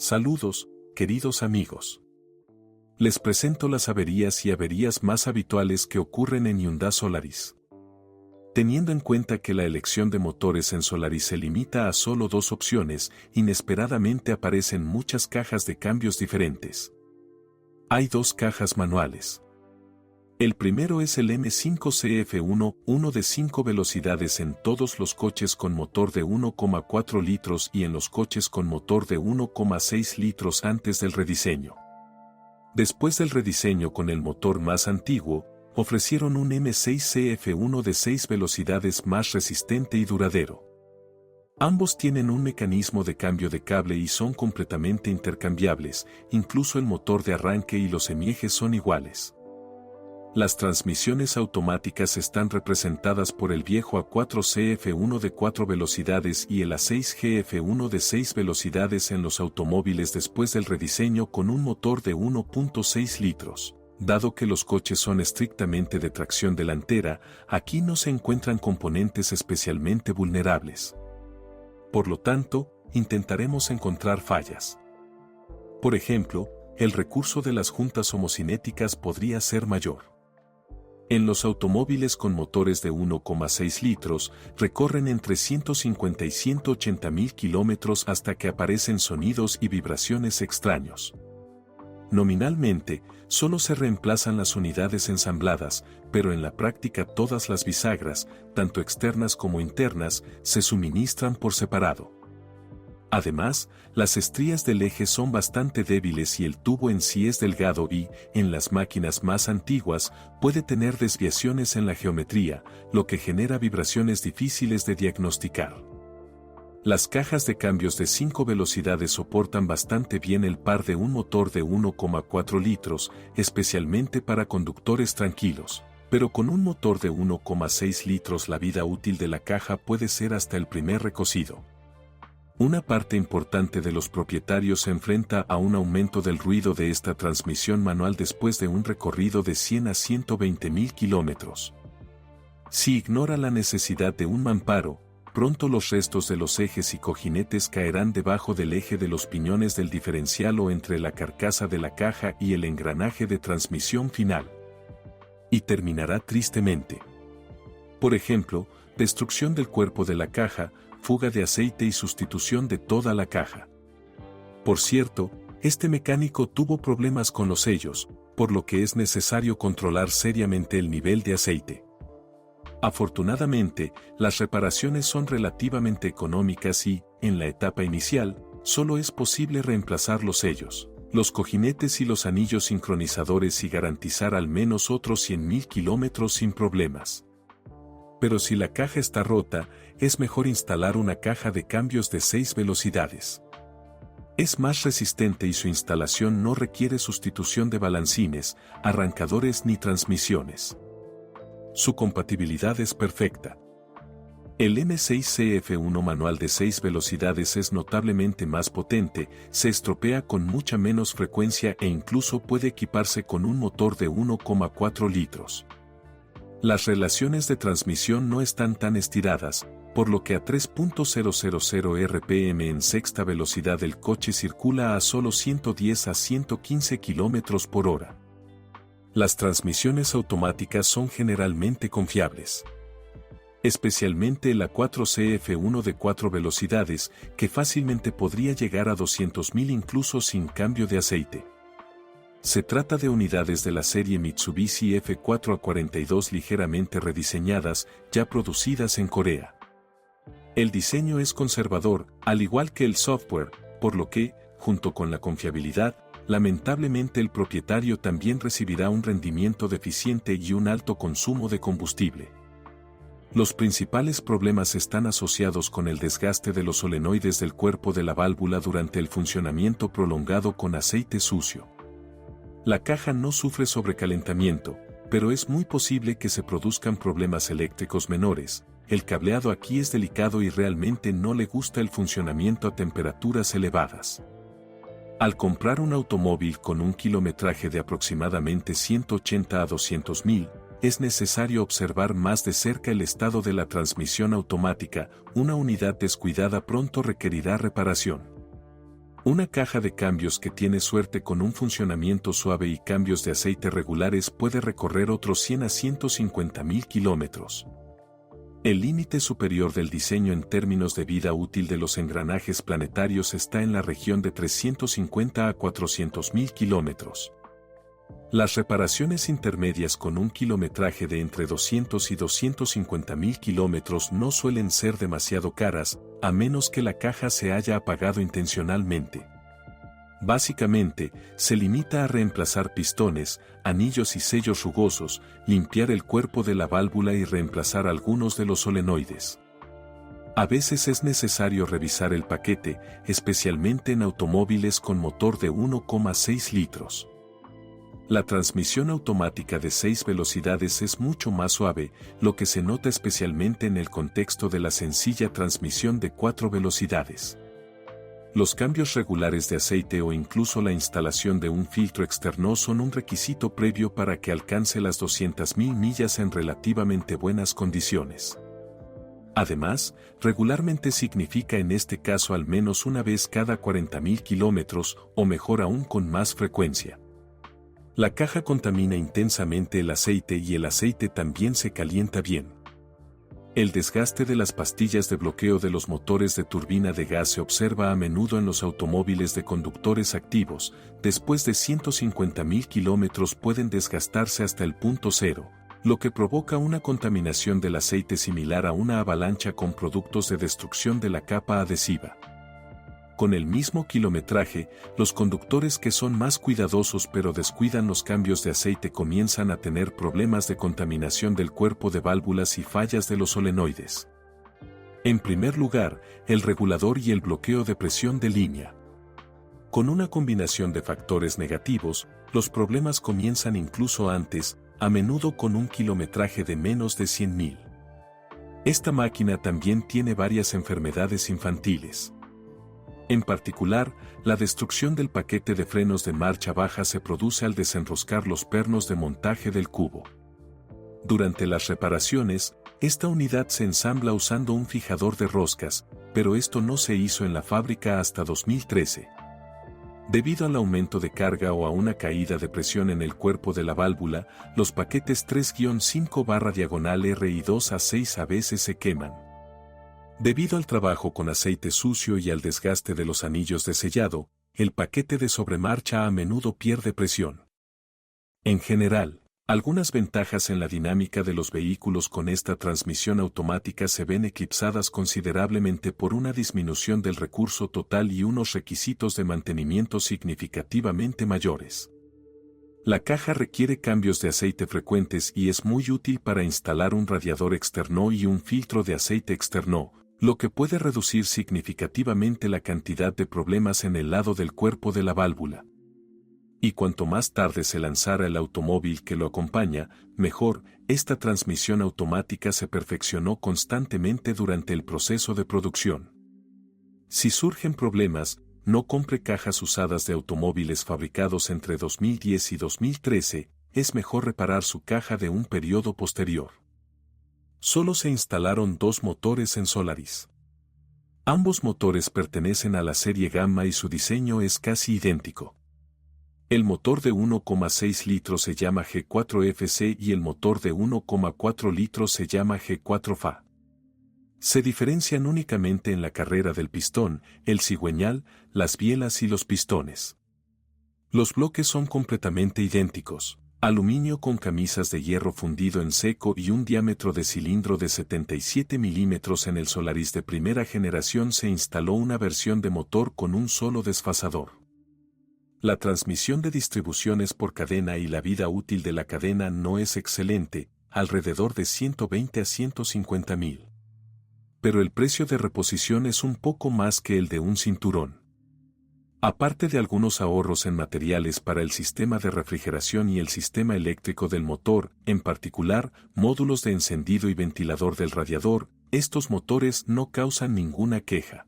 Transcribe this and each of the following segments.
Saludos, queridos amigos. Les presento las averías y averías más habituales que ocurren en Hyundai Solaris. Teniendo en cuenta que la elección de motores en Solaris se limita a solo dos opciones, inesperadamente aparecen muchas cajas de cambios diferentes. Hay dos cajas manuales. El primero es el M5CF1, uno de 5 velocidades en todos los coches con motor de 1,4 litros y en los coches con motor de 1,6 litros antes del rediseño. Después del rediseño con el motor más antiguo, ofrecieron un M6CF1 de 6 velocidades más resistente y duradero. Ambos tienen un mecanismo de cambio de cable y son completamente intercambiables, incluso el motor de arranque y los semiejes son iguales. Las transmisiones automáticas están representadas por el viejo A4CF1 de 4 velocidades y el A6GF1 de 6 velocidades en los automóviles después del rediseño con un motor de 1,6 litros. Dado que los coches son estrictamente de tracción delantera, aquí no se encuentran componentes especialmente vulnerables. Por lo tanto, intentaremos encontrar fallas. Por ejemplo, el recurso de las juntas homocinéticas podría ser mayor. En los automóviles con motores de 1,6 litros, recorren entre 150 y 180 mil kilómetros hasta que aparecen sonidos y vibraciones extraños. Nominalmente, solo se reemplazan las unidades ensambladas, pero en la práctica todas las bisagras, tanto externas como internas, se suministran por separado. Además, las estrías del eje son bastante débiles y el tubo en sí es delgado y, en las máquinas más antiguas, puede tener desviaciones en la geometría, lo que genera vibraciones difíciles de diagnosticar. Las cajas de cambios de 5 velocidades soportan bastante bien el par de un motor de 1,4 litros, especialmente para conductores tranquilos, pero con un motor de 1,6 litros la vida útil de la caja puede ser hasta el primer recocido. Una parte importante de los propietarios se enfrenta a un aumento del ruido de esta transmisión manual después de un recorrido de 100 a 120 mil kilómetros. Si ignora la necesidad de un mamparo, pronto los restos de los ejes y cojinetes caerán debajo del eje de los piñones del diferencial o entre la carcasa de la caja y el engranaje de transmisión final. Y terminará tristemente. Por ejemplo, destrucción del cuerpo de la caja, fuga de aceite y sustitución de toda la caja. Por cierto, este mecánico tuvo problemas con los sellos, por lo que es necesario controlar seriamente el nivel de aceite. Afortunadamente, las reparaciones son relativamente económicas y, en la etapa inicial, solo es posible reemplazar los sellos, los cojinetes y los anillos sincronizadores y garantizar al menos otros 100.000 kilómetros sin problemas. Pero si la caja está rota, es mejor instalar una caja de cambios de 6 velocidades. Es más resistente y su instalación no requiere sustitución de balancines, arrancadores ni transmisiones. Su compatibilidad es perfecta. El M6CF1 manual de 6 velocidades es notablemente más potente, se estropea con mucha menos frecuencia e incluso puede equiparse con un motor de 1,4 litros. Las relaciones de transmisión no están tan estiradas, por lo que a 3.000 RPM en sexta velocidad el coche circula a solo 110 a 115 km por hora. Las transmisiones automáticas son generalmente confiables. Especialmente el A4CF1 de 4 velocidades, que fácilmente podría llegar a 200.000 incluso sin cambio de aceite. Se trata de unidades de la serie Mitsubishi F4A42 ligeramente rediseñadas, ya producidas en Corea. El diseño es conservador, al igual que el software, por lo que, junto con la confiabilidad, lamentablemente el propietario también recibirá un rendimiento deficiente y un alto consumo de combustible. Los principales problemas están asociados con el desgaste de los solenoides del cuerpo de la válvula durante el funcionamiento prolongado con aceite sucio. La caja no sufre sobrecalentamiento, pero es muy posible que se produzcan problemas eléctricos menores. El cableado aquí es delicado y realmente no le gusta el funcionamiento a temperaturas elevadas. Al comprar un automóvil con un kilometraje de aproximadamente 180 a 200.000, es necesario observar más de cerca el estado de la transmisión automática. Una unidad descuidada pronto requerirá reparación. Una caja de cambios que tiene suerte con un funcionamiento suave y cambios de aceite regulares puede recorrer otros 100 a 150.000 kilómetros. El límite superior del diseño en términos de vida útil de los engranajes planetarios está en la región de 350 a 400.000 kilómetros. Las reparaciones intermedias con un kilometraje de entre 200 y 250.000 kilómetros no suelen ser demasiado caras, a menos que la caja se haya apagado intencionalmente. Básicamente, se limita a reemplazar pistones, anillos y sellos rugosos, limpiar el cuerpo de la válvula y reemplazar algunos de los solenoides. A veces es necesario revisar el paquete, especialmente en automóviles con motor de 1,6 litros. La transmisión automática de 6 velocidades es mucho más suave, lo que se nota especialmente en el contexto de la sencilla transmisión de 4 velocidades. Los cambios regulares de aceite o incluso la instalación de un filtro externo son un requisito previo para que alcance las 200.000 millas en relativamente buenas condiciones. Además, regularmente significa en este caso al menos una vez cada 40.000 kilómetros o mejor aún con más frecuencia. La caja contamina intensamente el aceite y el aceite también se calienta bien. El desgaste de las pastillas de bloqueo de los motores de turbina de gas se observa a menudo en los automóviles de conductores activos. Después de 150.000 kilómetros pueden desgastarse hasta el punto cero, lo que provoca una contaminación del aceite similar a una avalancha con productos de destrucción de la capa adhesiva. Con el mismo kilometraje, los conductores que son más cuidadosos pero descuidan los cambios de aceite comienzan a tener problemas de contaminación del cuerpo de válvulas y fallas de los solenoides. En primer lugar, el regulador y el bloqueo de presión de línea. Con una combinación de factores negativos, los problemas comienzan incluso antes, a menudo con un kilometraje de menos de 100.000. Esta máquina también tiene varias enfermedades infantiles. En particular, la destrucción del paquete de frenos de marcha baja se produce al desenroscar los pernos de montaje del cubo. Durante las reparaciones, esta unidad se ensambla usando un fijador de roscas, pero esto no se hizo en la fábrica hasta 2013. Debido al aumento de carga o a una caída de presión en el cuerpo de la válvula, los paquetes 3-5/R y 2A6 a veces se queman. Debido al trabajo con aceite sucio y al desgaste de los anillos de sellado, el paquete de sobremarcha a menudo pierde presión. En general, algunas ventajas en la dinámica de los vehículos con esta transmisión automática se ven eclipsadas considerablemente por una disminución del recurso total y unos requisitos de mantenimiento significativamente mayores. La caja requiere cambios de aceite frecuentes y es muy útil para instalar un radiador externo y un filtro de aceite externo, lo que puede reducir significativamente la cantidad de problemas en el lado del cuerpo de la válvula. Y cuanto más tarde se lanzara el automóvil que lo acompaña, mejor. Esta transmisión automática se perfeccionó constantemente durante el proceso de producción. Si surgen problemas, no compre cajas usadas de automóviles fabricados entre 2010 y 2013, es mejor reparar su caja de un periodo posterior. Solo se instalaron 2 motores en Solaris. Ambos motores pertenecen a la serie Gamma y su diseño es casi idéntico. El motor de 1,6 litros se llama G4FC y el motor de 1,4 litros se llama G4FA. Se diferencian únicamente en la carrera del pistón, el cigüeñal, las bielas y los pistones. Los bloques son completamente idénticos. Aluminio con camisas de hierro fundido en seco y un diámetro de cilindro de 77 milímetros. En el Solaris de primera generación se instaló una versión de motor con un solo desfasador. La transmisión de distribución es por cadena y la vida útil de la cadena no es excelente, alrededor de 120 a 150.000. Pero el precio de reposición es un poco más que el de un cinturón. Aparte de algunos ahorros en materiales para el sistema de refrigeración y el sistema eléctrico del motor, en particular, módulos de encendido y ventilador del radiador, estos motores no causan ninguna queja.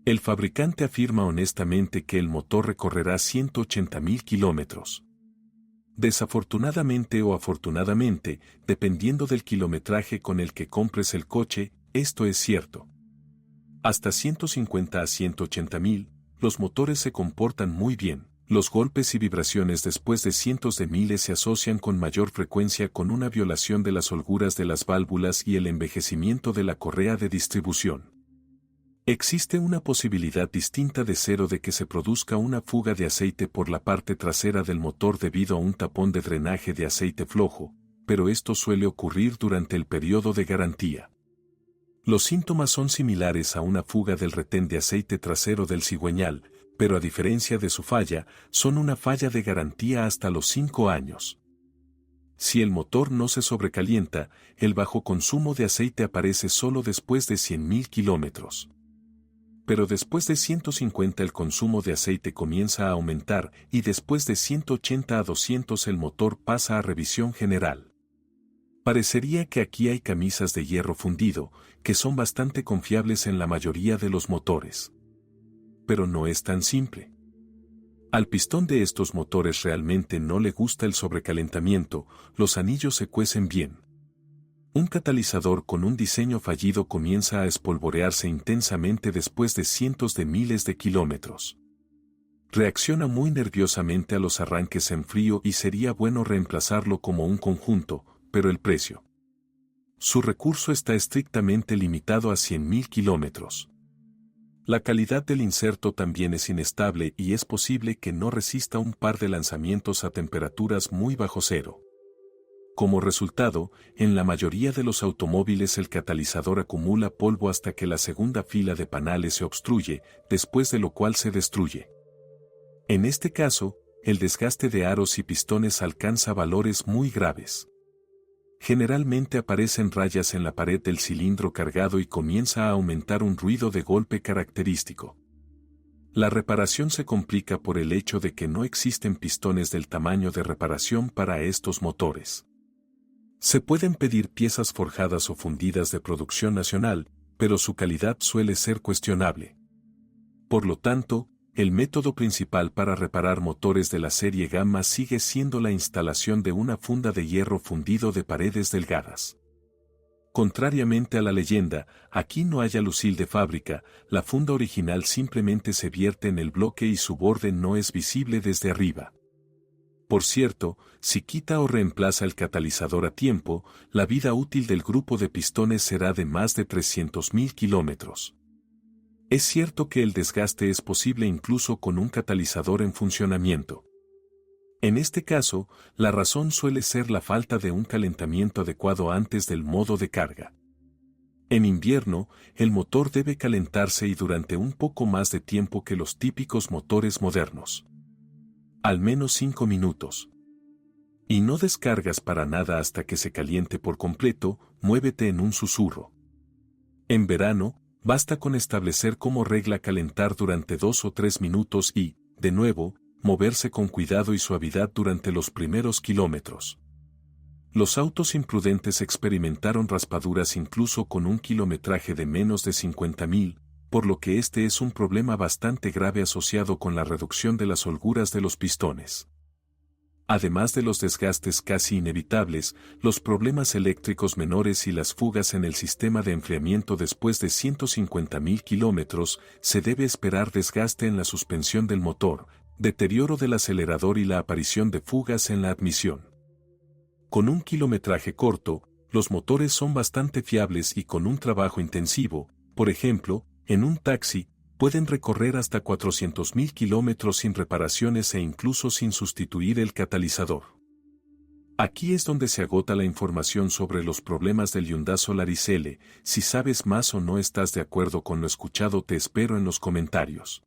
El fabricante afirma honestamente que el motor recorrerá 180.000 kilómetros. Desafortunadamente o afortunadamente, dependiendo del kilometraje con el que compres el coche, esto es cierto. Hasta 150 a 180.000, los motores se comportan muy bien. Los golpes y vibraciones después de cientos de miles se asocian con mayor frecuencia con una violación de las holguras de las válvulas y el envejecimiento de la correa de distribución. Existe una posibilidad distinta de cero de que se produzca una fuga de aceite por la parte trasera del motor debido a un tapón de drenaje de aceite flojo, pero esto suele ocurrir durante el periodo de garantía. Los síntomas son similares a una fuga del retén de aceite trasero del cigüeñal, pero a diferencia de su falla, son una falla de garantía hasta los 5 años. Si el motor no se sobrecalienta, el bajo consumo de aceite aparece solo después de 100.000 kilómetros. Pero después de 150 el consumo de aceite comienza a aumentar y después de 180 a 200 el motor pasa a revisión general. Parecería que aquí hay camisas de hierro fundido, que son bastante confiables en la mayoría de los motores. Pero no es tan simple. Al pistón de estos motores realmente no le gusta el sobrecalentamiento, los anillos se cuecen bien. Un catalizador con un diseño fallido comienza a espolvorearse intensamente después de cientos de miles de kilómetros. Reacciona muy nerviosamente a los arranques en frío y sería bueno reemplazarlo como un conjunto, pero el precio. Su recurso está estrictamente limitado a 100.000 kilómetros. La calidad del inserto también es inestable y es posible que no resista un par de lanzamientos a temperaturas muy bajo cero. Como resultado, en la mayoría de los automóviles el catalizador acumula polvo hasta que la segunda fila de panales se obstruye, después de lo cual se destruye. En este caso, el desgaste de aros y pistones alcanza valores muy graves. Generalmente aparecen rayas en la pared del cilindro cargado y comienza a aumentar un ruido de golpe característico. La reparación se complica por el hecho de que no existen pistones del tamaño de reparación para estos motores. Se pueden pedir piezas forjadas o fundidas de producción nacional, pero su calidad suele ser cuestionable. Por lo tanto, el método principal para reparar motores de la serie Gamma sigue siendo la instalación de una funda de hierro fundido de paredes delgadas. Contrariamente a la leyenda, aquí no hay alusil de fábrica, la funda original simplemente se vierte en el bloque y su borde no es visible desde arriba. Por cierto, si quita o reemplaza el catalizador a tiempo, la vida útil del grupo de pistones será de más de 300.000 kilómetros. Es cierto que el desgaste es posible incluso con un catalizador en funcionamiento. En este caso, la razón suele ser la falta de un calentamiento adecuado antes del modo de carga. En invierno, el motor debe calentarse y durante un poco más de tiempo que los típicos motores modernos. Al menos 5 minutos. Y no descargas para nada hasta que se caliente por completo, muévete en un susurro. En verano, basta con establecer como regla calentar durante 2 o 3 minutos y, de nuevo, moverse con cuidado y suavidad durante los primeros kilómetros. Los autos imprudentes experimentaron raspaduras incluso con un kilometraje de menos de 50.000, por lo que este es un problema bastante grave asociado con la reducción de las holguras de los pistones. Además de los desgastes casi inevitables, los problemas eléctricos menores y las fugas en el sistema de enfriamiento después de 150.000 kilómetros, se debe esperar desgaste en la suspensión del motor, deterioro del acelerador y la aparición de fugas en la admisión. Con un kilometraje corto, los motores son bastante fiables y con un trabajo intensivo, por ejemplo, en un taxi, pueden recorrer hasta 400.000 kilómetros sin reparaciones e incluso sin sustituir el catalizador. Aquí es donde se agota la información sobre los problemas del Hyundai Solaris L. Si sabes más o no estás de acuerdo con lo escuchado, te espero en los comentarios.